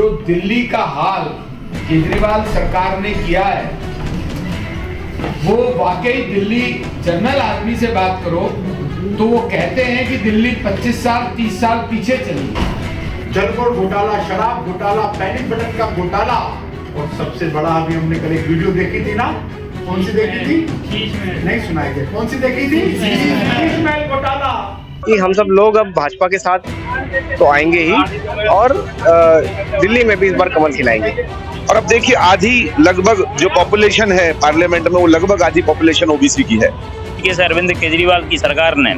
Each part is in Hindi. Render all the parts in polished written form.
जो दिल्ली का हाल केजरीवाल सरकार ने किया है, वो वाकई दिल्ली जनरल आदमी से बात करो तो वो कहते हैं कि दिल्ली 25 साल 30 साल पीछे चली। जलपोर घोटाला, शराब घोटाला, पैनिक बटन का घोटाला, और सबसे बड़ा अभी हमने कल एक वीडियो देखी थी ना, कौन सी देखी थी? नहीं सुनाई दे, कौन सी देखी थी? शीश महल घोटाला। कि हम सब लोग अब भाजपा के साथ तो आएंगे ही, और दिल्ली में भी इस बार कमल खिलाएंगे। और अब देखिए आधी लगभग जो पॉपुलेशन है पार्लियामेंट में, वो लगभग आधी पॉपुलेशन ओबीसी की है। अरविंद केजरीवाल की सरकार ने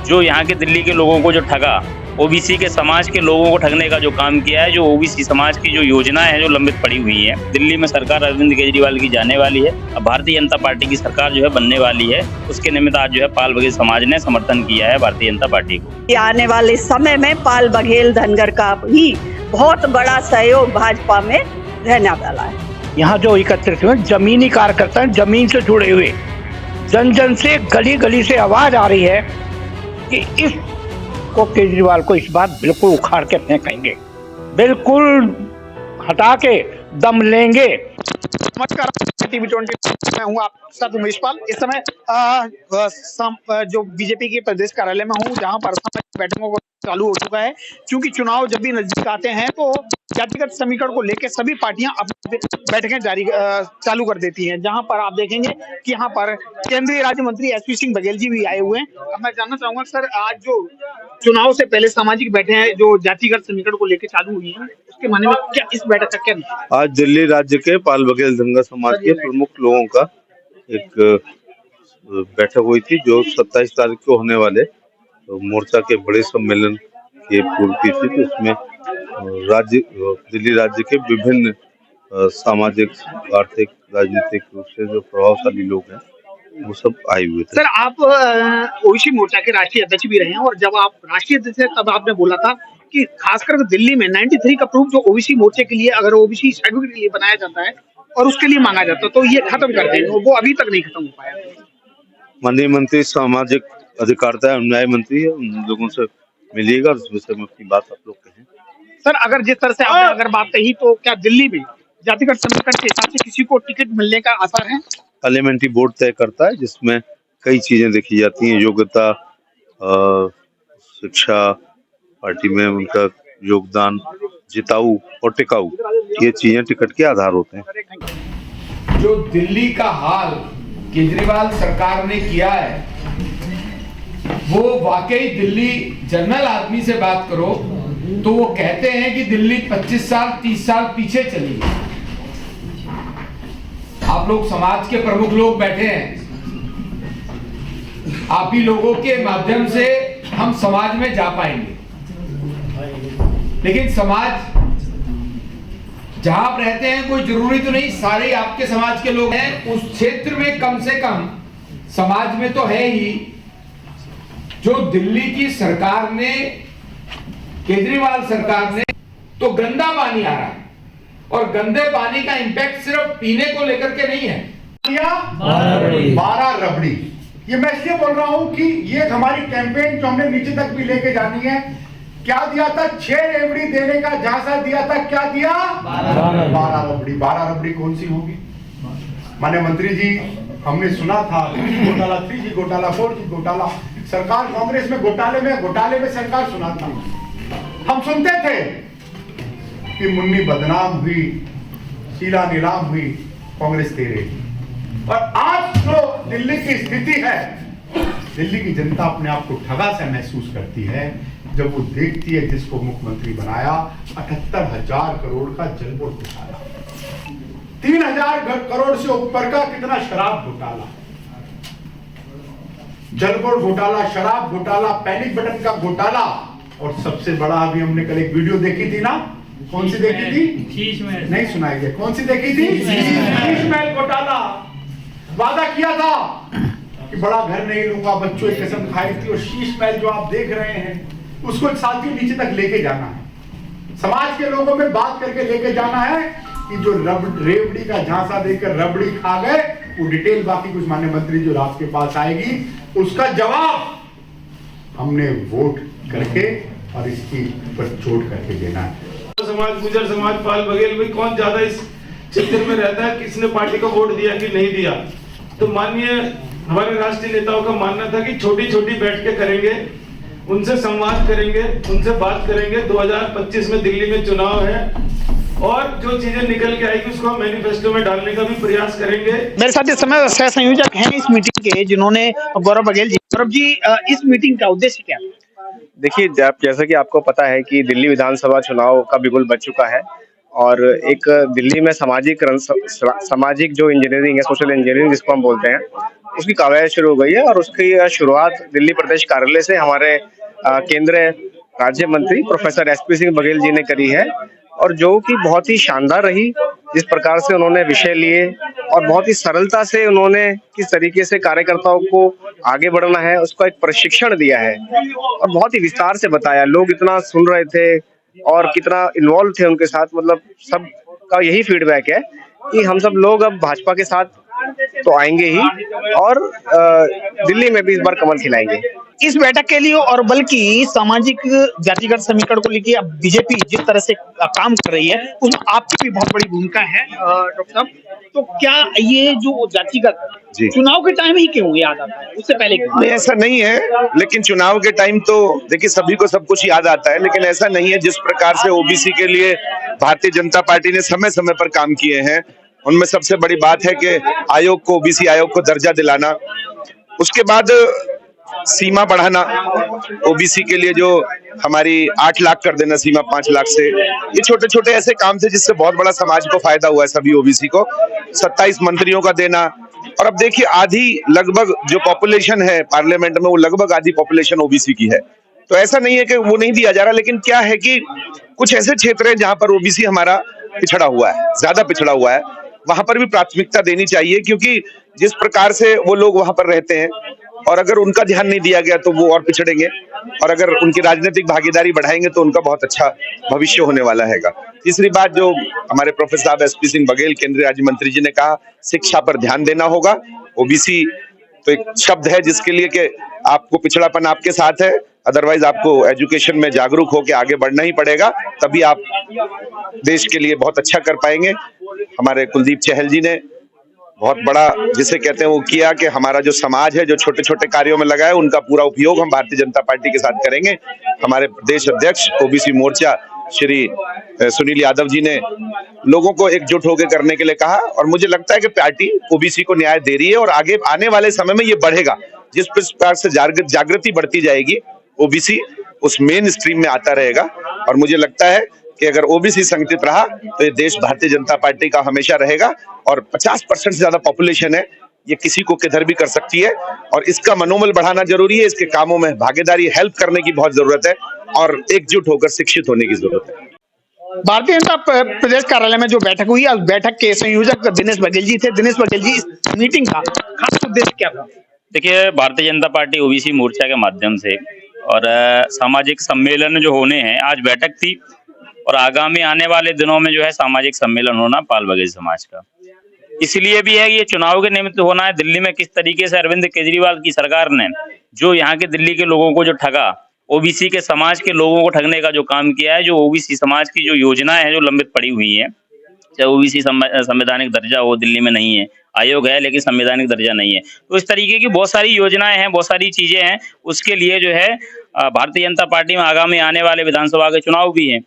जो यहाँ के दिल्ली के लोगों को जो ठगा, ओबीसी के समाज के लोगों को ठगने का जो काम किया है, जो ओबीसी समाज की जो योजना है जो लंबित पड़ी हुई है, दिल्ली में सरकार अरविंद केजरीवाल की जाने वाली है। अब भारतीय जनता पार्टी की सरकार जो है बनने वाली है, उसके निमित्त आज जो है पाल बघेल समाज ने समर्थन किया है भारतीय जनता पार्टी को। आने वाले समय में पाल बघेल धनगर का भी बहुत बड़ा सहयोग भाजपा में रहने वाला है। यहाँ जो एकत्रित हुए जमीनी कार्यकर्ता हैं, जमीन से जुड़े हुए, जन जन से गली गली से आवाज आ रही है कि इस को केजरीवाल को इस बार बिल्कुल उखाड़ के फेंकेंगे, बिल्कुल हटा के दम लेंगे। नमस्कार, टीवी 20 मैं हूँ आप साथ उमेश पाल। इस समय जो बीजेपी के प्रदेश कार्यालय में हूँ, जहाँ पर बैठकों को चालू हो चुका है। क्योंकि चुनाव जब भी नजदीक आते हैं तो जातिगत समीकरण को लेकर सभी पार्टियां अपनी बैठकें चालू कर देती हैं। जहां पर आप देखेंगे कि यहाँ पर केंद्रीय राज्य मंत्री एसपी सिंह बघेल जी भी आए हुए हैं। अब मैं जानना चाहूंगा सर, आज जो चुनाव से पहले सामाजिक बैठकें जो जातिगत समीकरण को लेकर चालू हुई है, उसके माने में क्या इस बैठक का क्या नहीं? आज दिल्ली राज्य के पाल बघेल धनगर समाज के प्रमुख लोगों का एक बैठक हुई थी, जो 27 तारीख को होने वाले मोर्चा के बड़े सम्मेलन की पूर्व थी। तो उसमें दिल्ली राज्य के विभिन्न सामाजिक, आर्थिक, राजनीतिक रूप से जो प्रभावशाली लोग हैं, वो सब आए हुए थे। सर, आप ओबीसी मोर्चा के राष्ट्रीय अध्यक्ष भी रहे हैं, और जब आप राष्ट्रीय अध्यक्ष थे तब आपने बोला था कि खासकर दिल्ली में 93 का प्रूफ जो ओबीसी मोर्चे के लिए, अगर ओबीसी सर्टिफिकेट के लिए बनाया जाता है और उसके लिए मांगा जाता है, तो ये खत्म कर देंगे, वो अभी तक नहीं खत्म हो पाया। माननीय मंत्री सामाजिक अधिकारिता एवं न्याय मंत्री है, उन लोगों से मिलिएगा, उस विषय में अपनी बात आप लोग कहें। सर, अगर जिस तरह से आपने अगर बात कही, तो क्या दिल्ली में जातिगत समीकरण के हिसाब से किसी को टिकट मिलने का आसार है? पार्लियामेंट्री बोर्ड तय करता है, जिसमें कई चीजें देखी जाती हैं, योग्यता, शिक्षा, पार्टी में उनका योगदान, जिताऊ और टिकाऊ, ये चीजें टिकट के आधार होते हैं। जो दिल्ली का हाल केजरीवाल सरकार ने किया है, वो वाकई दिल्ली जनरल आदमी से बात करो तो वो कहते हैं कि दिल्ली 25 साल 30 साल पीछे चली है। आप लोग समाज के प्रमुख लोग बैठे हैं, आप ही लोगों के माध्यम से हम समाज में जा पाएंगे, लेकिन समाज जहां आप रहते हैं, कोई जरूरी तो नहीं सारे आपके समाज के लोग हैं, उस क्षेत्र में कम से कम समाज में तो है ही। जो दिल्ली की सरकार ने, केजरीवाल सरकार ने, तो गंदा पानी आ रहा है, और गंदे पानी का इंपैक्ट सिर्फ पीने को लेकर के नहीं है। 12 रबड़ी, ये मैं इसलिए बोल रहा हूं कि ये हमारी कैंपेन जो हमने नीचे तक भी लेके जानी है। क्या दिया था? 6 रेवड़ी देने का झांसा दिया था। क्या दिया? 12 रबड़ी। 12 रबड़ी कौन सी होगी? माननीय मंत्री जी, हमने सुना था घोटाला, 3G घोटाला, 4G घोटाला, सरकार कांग्रेस में घोटाले में सरकार सुना था। हम सुनते थे कि मुन्नी बदनाम हुई, शीला नीलाम हुई, कांग्रेस तेरे। और आज जो दिल्ली की स्थिति है, दिल्ली की जनता अपने आप को ठगा सा महसूस करती है जब वो देखती है जिसको मुख्यमंत्री बनाया 78,000 करोड़ का जलपोर घोटाला, 3,000 करोड़ से ऊपर का कितना शराब घोटाला, जलपोर घोटाला, शराब घोटाला, पैनिक बटन का घोटाला, और सबसे बड़ा अभी हमने कल एक वीडियो देखी थी ना, कौन सी देखी थी? शीश महल। नहीं सुनाई दे, कौन सी देखी थी? शीश महल घोटाला। वादा किया था कि बड़ा घर नहीं लूंगा, बच्चों की कसम खाई थी, और शीश महल जो आप देख रहे हैं उसको एक साल के नीचे तक लेके जाना है, समाज के लोगों में बात करके लेके जाना है कि जो रेवड़ी का झांसा देकर रबड़ी खा गए, वो डिटेल बाकी कुछ माननीय मंत्री जो रात के पास आएगी, उसका जवाब हमने वोट करके और इसकी पर चोट करके देना है। समाज, गुजर समाज, पाल बघेल, भाई कौन ज्यादा इस क्षेत्र में रहता है, किसने पार्टी को वोट दिया कि नहीं दिया। तो माननीय हमारे राष्ट्रीय नेताओं का मानना था कि छोटी छोटी बैठकें करेंगे, उनसे संवाद करेंगे, उनसे बात करेंगे। 2025 में दिल्ली में चुनाव है और जो चीजें निकल के आएगी उसको हम मैनिफेस्टो में डालने का भी प्रयास करेंगे। मेरे साथ इस समय सह संयोजक हैं इस मीटिंग के, जिन्होंने गौरव बघेल जी। गौरव जी, इस मीटिंग का उद्देश्य क्या है? देखिए, जैसा कि आपको पता है कि दिल्ली विधानसभा चुनाव का बिगुल बज चुका है और एक दिल्ली में सामाजिक जो इंजीनियरिंग है, सोशल इंजीनियरिंग जिसको हम बोलते हैं, उसकी कवायद शुरू हो गई है और उसकी शुरुआत दिल्ली प्रदेश कार्यालय से हमारे केंद्रीय राज्य मंत्री प्रोफेसर एसपी सिंह बघेल जी ने करी है और जो कि बहुत ही शानदार रही। जिस प्रकार से उन्होंने विषय लिए और बहुत ही सरलता से उन्होंने किस तरीके से कार्यकर्ताओं को आगे बढ़ना है उसका एक प्रशिक्षण दिया है और बहुत ही विस्तार से बताया। लोग इतना सुन रहे थे और कितना इन्वॉल्व थे उनके साथ, मतलब सबका यही फीडबैक है कि हम सब लोग अब भाजपा के साथ तो आएंगे ही और दिल्ली में भी इस बार कमल खिलाएंगे। इस बैठक के लिए और बल्कि सामाजिक जातिगत समीकरण को लेकर अब बीजेपी जिस तरह से काम कर रही है उसमें आपकी भी बहुत बड़ी भूमिका है डॉक्टर साहब। तो क्या ये जो जातिगत चुनाव के टाइम ही क्यों याद आता है, उससे पहले क्यों? नहीं, ऐसा नहीं है, लेकिन चुनाव के टाइम तो देखिए सभी को सब कुछ याद आता है, लेकिन ऐसा नहीं है। जिस प्रकार से ओबीसी के लिए भारतीय जनता पार्टी ने समय समय पर काम किए हैं, उनमें सबसे बड़ी बात है कि आयोग को, ओबीसी आयोग को दर्जा दिलाना, उसके बाद सीमा बढ़ाना, ओबीसी के लिए जो हमारी 8 लाख कर देना सीमा 5 लाख से, ये छोटे छोटे ऐसे काम थे जिससे बहुत बड़ा समाज को फायदा हुआ है सभी ओबीसी को। 27 मंत्रियों का देना और अब देखिए आधी लगभग जो पॉपुलेशन है पार्लियामेंट में, वो लगभग आधी पॉपुलेशन ओबीसी की है। तो ऐसा नहीं है कि वो नहीं दिया जा रहा, लेकिन क्या है कि कुछ ऐसे क्षेत्र हैं जहां पर ओबीसी हमारा पिछड़ा हुआ है, ज्यादा पिछड़ा हुआ है, वहां पर भी प्राथमिकता देनी चाहिए, क्योंकि जिस प्रकार से वो लोग वहां पर रहते हैं और अगर उनका ध्यान नहीं दिया गया तो वो और पिछड़ेंगे और अगर उनकी राजनीतिक भागीदारी बढ़ाएंगे तो उनका बहुत अच्छा भविष्य होने वाला है। तीसरी बात जो हमारे प्रोफेसर साहब एसपी सिंह बघेल केंद्रीय राज्य मंत्री जी ने कहा, शिक्षा पर ध्यान देना होगा। ओबीसी तो एक शब्द है जिसके लिए कि आपको पिछड़ापन आपके साथ है, अदरवाइज आपको एजुकेशन में जागरूक होकर आगे बढ़ना ही पड़ेगा, तभी आप देश के लिए बहुत अच्छा कर पाएंगे। हमारे कुलदीप चहल जी ने बहुत बड़ा जिसे कहते हैं वो किया कि हमारा जो समाज है जो छोटे छोटे कार्यों में लगा है उनका पूरा उपयोग हम भारतीय जनता पार्टी के साथ करेंगे। हमारे प्रदेश अध्यक्ष ओबीसी मोर्चा श्री सुनील यादव जी ने लोगों को एकजुट होकर करने के लिए कहा और मुझे लगता है कि पार्टी ओबीसी को न्याय दे रही है और आगे आने वाले समय में ये बढ़ेगा। जिस प्रकार से जागृति बढ़ती जाएगी, ओबीसी उस मेन स्ट्रीम में आता रहेगा और मुझे लगता है कि अगर ओबीसी संगठित रहा तो ये देश भारतीय जनता पार्टी का हमेशा रहेगा और 50% से ज्यादा पॉपुलेशन है, ये किसी को किधर भी कर सकती है और इसका मनोबल बढ़ाना जरूरी है। इसके कामों में भागीदारी, हेल्प करने की बहुत जरूरत है और एकजुट होकर शिक्षित होने की जरूरत है। भारतीय जनता प्रदेश कार्यालय में जो बैठक हुई, उस बैठक के संयोजक दिनेश बघेल जी थे। दिनेश बघेल जी, इस मीटिंग का खास उद्देश्य क्या था? देखिए, भारतीय जनता पार्टी ओबीसी मोर्चा के माध्यम से और सामाजिक सम्मेलन जो होने हैं, आज बैठक थी और आगामी आने वाले दिनों में जो है सामाजिक सम्मेलन होना पाल बघेल समाज का, इसलिए भी है कि ये चुनाव के निमित्त होना है। दिल्ली में किस तरीके से अरविंद केजरीवाल की सरकार ने जो यहाँ के दिल्ली के लोगों को जो ठगा, ओबीसी के समाज के लोगों को ठगने का जो काम किया है, जो ओबीसी समाज की जो योजनाएं हैं जो लंबित पड़ी हुई हैं, चाहे ओबीसी संवैधानिक दर्जा हो, दिल्ली में नहीं है, आयोग है लेकिन संवैधानिक दर्जा नहीं है, तो इस तरीके की बहुत सारी योजनाएं हैं, बहुत सारी चीजें हैं। उसके लिए जो है भारतीय जनता पार्टी में आगामी आने वाले विधानसभा के चुनाव भी हैं।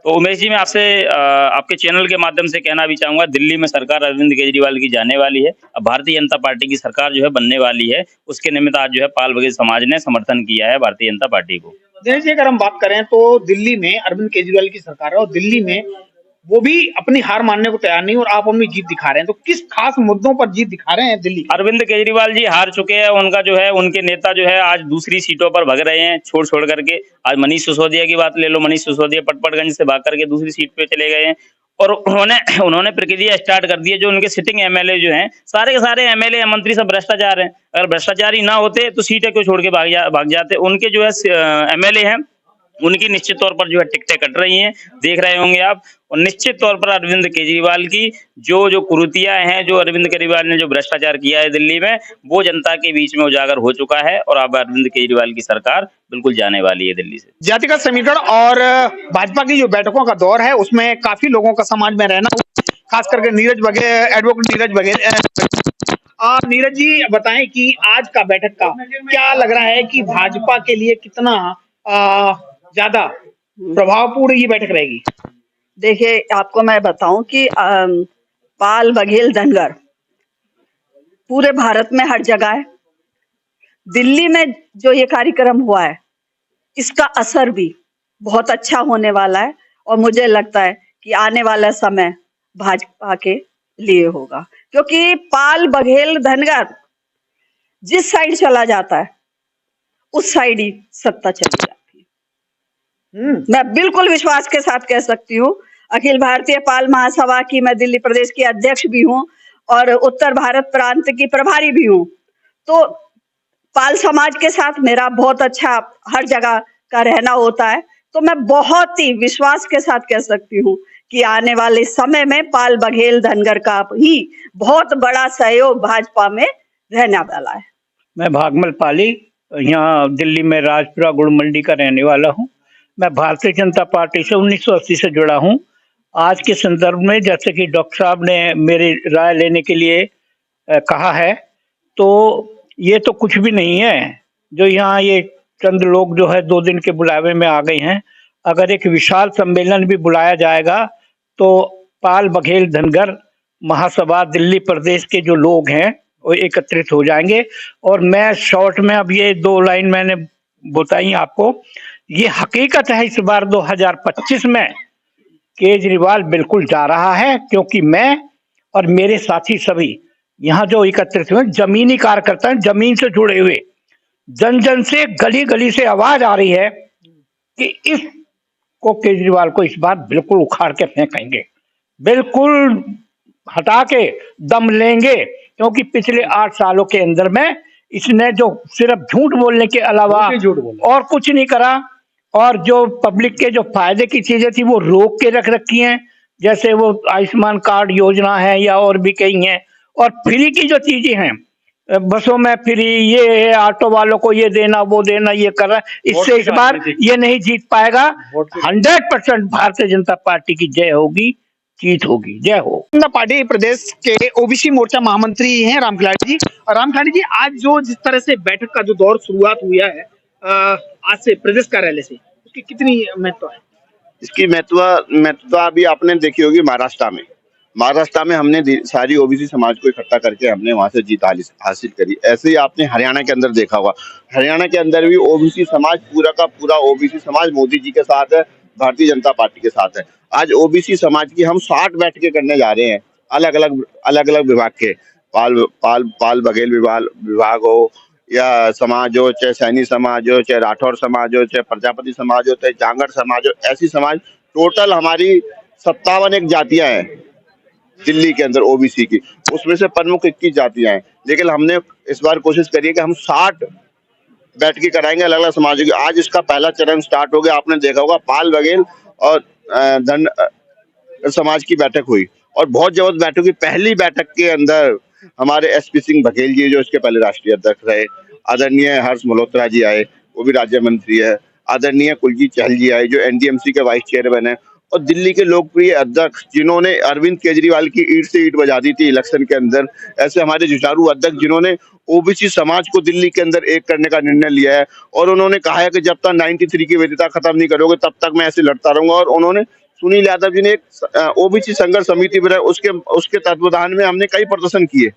तो उमेश जी, मैं आपसे आपके चैनल के माध्यम से कहना भी चाहूंगा, दिल्ली में सरकार अरविंद केजरीवाल की जाने वाली है, अब भारतीय जनता पार्टी की सरकार जो है बनने वाली है, उसके निमित्त आज जो है पाल बघेल समाज ने समर्थन किया है भारतीय जनता पार्टी को। जैसे अगर हम बात करें तो दिल्ली में अरविंद केजरीवाल की सरकार है और दिल्ली में वो भी अपनी हार मानने को तैयार नहीं और आप अपनी जीत दिखा रहे हैं, तो किस खास मुद्दों पर जीत दिखा रहे हैं दिल्ली? अरविंद केजरीवाल जी हार चुके हैं, उनका जो है उनके नेता जो है आज दूसरी सीटों पर भग रहे हैं छोड़ करके। आज मनीष सिसोदिया की बात ले लो, मनीष सिसोदिया पटपड़गंज से भाग करके दूसरी सीट पे चले गए हैं और उन्होंने प्रक्रिया स्टार्ट कर दी है। जो उनके सिटिंग एमएलए जो हैं, सारे के सारे एमएलए मंत्री सब भ्रष्टाचार हैं। अगर भ्रष्टाचारी ना होते तो सीटें क्यों छोड़ के भाग जाते। उनके जो है एमएलए हैं उनकी निश्चित तौर पर जो है टिकटें कट रही हैं, देख रहे होंगे आप। और निश्चित तौर पर अरविंद केजरीवाल की जो कुरीतियां हैं, जो अरविंद केजरीवाल ने जो भ्रष्टाचार किया है दिल्ली में, वो जनता के बीच में उजागर हो चुका है और अब अरविंद केजरीवाल की सरकार बिल्कुल जाने वाली है दिल्ली से। जातिगत समीकरण और भाजपा की जो बैठकों का दौर है उसमें काफी लोगों का समाज में रहना, खास करके एडवोकेट नीरज बघेल। नीरज जी बताएं कि आज का बैठक का क्या लग रहा है कि भाजपा के लिए कितना ज्यादा प्रभावपूर्ण ये बैठक रहेगी? देखिए, आपको मैं बताऊं कि पाल बघेल धनगर पूरे भारत में हर जगह है। दिल्ली में जो ये कार्यक्रम हुआ है इसका असर भी बहुत अच्छा होने वाला है और मुझे लगता है कि आने वाला समय भाजपा के लिए होगा, क्योंकि पाल बघेल धनगर जिस साइड चला जाता है उस साइड ही सत्ता चली जाती है। मैं बिल्कुल विश्वास के साथ कह सकती हूँ। अखिल भारतीय पाल महासभा की मैं दिल्ली प्रदेश की अध्यक्ष भी हूँ और उत्तर भारत प्रांत की प्रभारी भी हूँ। तो पाल समाज के साथ मेरा बहुत अच्छा हर जगह का रहना होता है। तो मैं बहुत ही विश्वास के साथ कह सकती हूँ कि आने वाले समय में पाल बघेल धनगर का ही बहुत बड़ा सहयोग भाजपा में रहने वाला है। मैं भागमल पाली, यहाँ दिल्ली में राजपुरा गुड़ मंडी का रहने वाला हूँ। मैं भारतीय जनता पार्टी से 1980 से जुड़ा हूँ। आज के संदर्भ में जैसे कि डॉक्टर साहब ने मेरी राय लेने के लिए कहा है, तो ये तो कुछ भी नहीं है। जो यहाँ ये चंद लोग जो है 2 दिन के बुलावे में आ गए हैं, अगर एक विशाल सम्मेलन भी बुलाया जाएगा तो पाल बघेल धनगर महासभा दिल्ली प्रदेश के जो लोग हैं वो एकत्रित हो जाएंगे। और मैं शॉर्ट में अब ये 2 लाइन मैंने बताई आपको, ये हकीकत है। इस बार 2025 में केजरीवाल बिल्कुल जा रहा है, क्योंकि मैं और मेरे साथी सभी यहाँ जो एकत्रित हुए जमीनी कार्यकर्ता हैं, जमीन से जुड़े हुए, जन जन से गली गली से आवाज आ रही है कि इसको केजरीवाल को इस बार बिल्कुल उखाड़ के फेंकेंगे, बिल्कुल हटा के दम लेंगे। क्योंकि पिछले 8 सालों के अंदर में इसने जो सिर्फ झूठ बोलने के अलावा और कुछ नहीं करा, और जो पब्लिक के जो फायदे की चीजें थी वो रोक के रख रखी हैं, जैसे वो आयुष्मान कार्ड योजना है या और भी कई हैं। और फ्री की जो चीजें हैं, बसों में फ्री, ये है, ऑटो वालों को ये देना वो देना, ये कर रहा है। इससे इस बार ये नहीं जीत पाएगा। 100% भारतीय जनता पार्टी की जय होगी, जीत होगी। जय हो। जनता पार्टी प्रदेश के ओबीसी मोर्चा महामंत्री हैं राम खिलाड़ी जी। राम खिलाड़ी जी, आज जो जिस तरह से बैठक का जो दौर शुरुआत हुआ है आज से प्रदेश कार्यालय से, उसकी कितनी महत्व है? इसकी महत्वता अभी आपने देखी होगी। महाराष्ट्र में हमने सारी ओबीसी समाज को इकट्ठा करके हमने वहां से जीत हासिल करी। ऐसे ही आपने हरियाणा के अंदर देखा होगा, हरियाणा के अंदर भी ओबीसी समाज पूरा का पूरा ओबीसी समाज मोदी जी के साथ है, भारतीय जनता पार्टी के साथ है। आज ओबीसी समाज की हम 60 बैठकें करने जा रहे हैं, अलग अलग विभाग के, पाल बघेल विभाग हो या समाज हो, चाहे सैनी समाज हो, चाहे राठौर समाज हो, चाहे प्रजापति समाज हो, चाहे जांगड़ समाज हो, ऐसी समाज टोटल हमारी 57 एक जातियां हैं दिल्ली के अंदर ओबीसी की, उसमें से प्रमुख 21 जातियां हैं। लेकिन हमने इस बार कोशिश करी है कि हम 60 बैठकें कराएंगे अलग अलग समाजों की। आज इसका पहला चरण स्टार्ट हो गया। आपने देखा होगा पाल बघेल और धन समाज की बैठक हुई और बहुत जबरदस्त बैठक हुई। पहली बैठक के अंदर हमारे एसपी सिंह बघेल जी, जो इसके पहले राष्ट्रीय अध्यक्ष रहे, आदरणीय हर्ष मल्होत्रा जी आए, वो भी राज्य मंत्री है, आदरणीय कुलजीत चहल जी आए, जो एनडीएमसी के वाइस चेयरमैन है, और दिल्ली के लोकप्रिय अध्यक्ष जिन्होंने अरविंद केजरीवाल की ईंट से ईंट बजा दी थी इलेक्शन के अंदर, ऐसे हमारे जुझारू अध्यक्ष जिन्होंने ओबीसी समाज को दिल्ली के अंदर एक करने का निर्णय लिया है। और उन्होंने कहा है कि जब तक 93 की वैधता खत्म नहीं करोगे तब तक मैं ऐसे लड़ता रहूंगा। और उन्होंने, सुनील यादव जी ने एक ओबीसी संघर्ष समिति बनाई, उसके तत्वाधान में हमने कई प्रदर्शन किए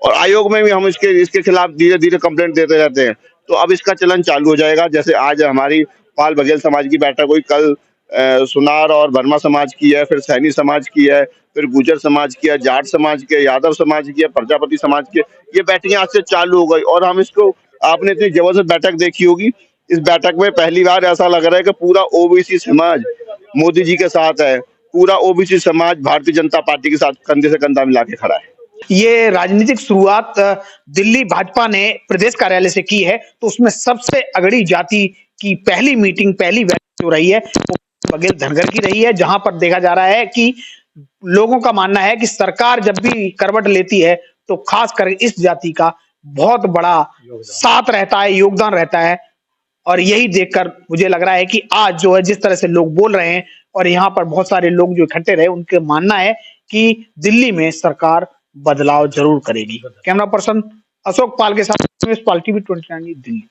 और आयोग में भी हम इसके खिलाफ धीरे धीरे कंप्लेंट देते रहते हैं। तो अब इसका चलन चालू हो जाएगा। जैसे आज हमारी पाल बघेल समाज की बैठक हुई, कल सुनार और वर्मा समाज की है, फिर सैनी समाज की है, फिर गुर्जर समाज की है, जाट समाज की है, यादव समाज की है, प्रजापति समाज की है। ये बैठकें आज से चालू हो गई और हम इसको, आपने इतनी जबरदस्त बैठक देखी होगी, इस बैठक में पहली बार ऐसा लग रहा है कि पूरा ओबीसी समाज मोदी जी के साथ है, पूरा ओबीसी समाज भारतीय जनता पार्टी के साथ कंधे से कंधा मिला के खड़ा है। ये राजनीतिक शुरुआत दिल्ली भाजपा ने प्रदेश कार्यालय से की है, तो उसमें सबसे अगड़ी जाति की पहली मीटिंग, पहली जो रही है वो बघेल धनगर की रही है, जहां पर देखा जा रहा है कि लोगों का मानना है कि सरकार जब भी करवट लेती है तो खास कर इस जाति का बहुत बड़ा साथ रहता है, योगदान रहता है। और यही देखकर मुझे लग रहा है कि आज जो है जिस तरह से लोग बोल रहे हैं और यहाँ पर बहुत सारे लोग जो इकट्ठे रहे, उनके मानना है कि दिल्ली में सरकार बदलाव जरूर करेगी। कैमरा पर्सन अशोक पाल के साथ टीवी 29 दिल्ली।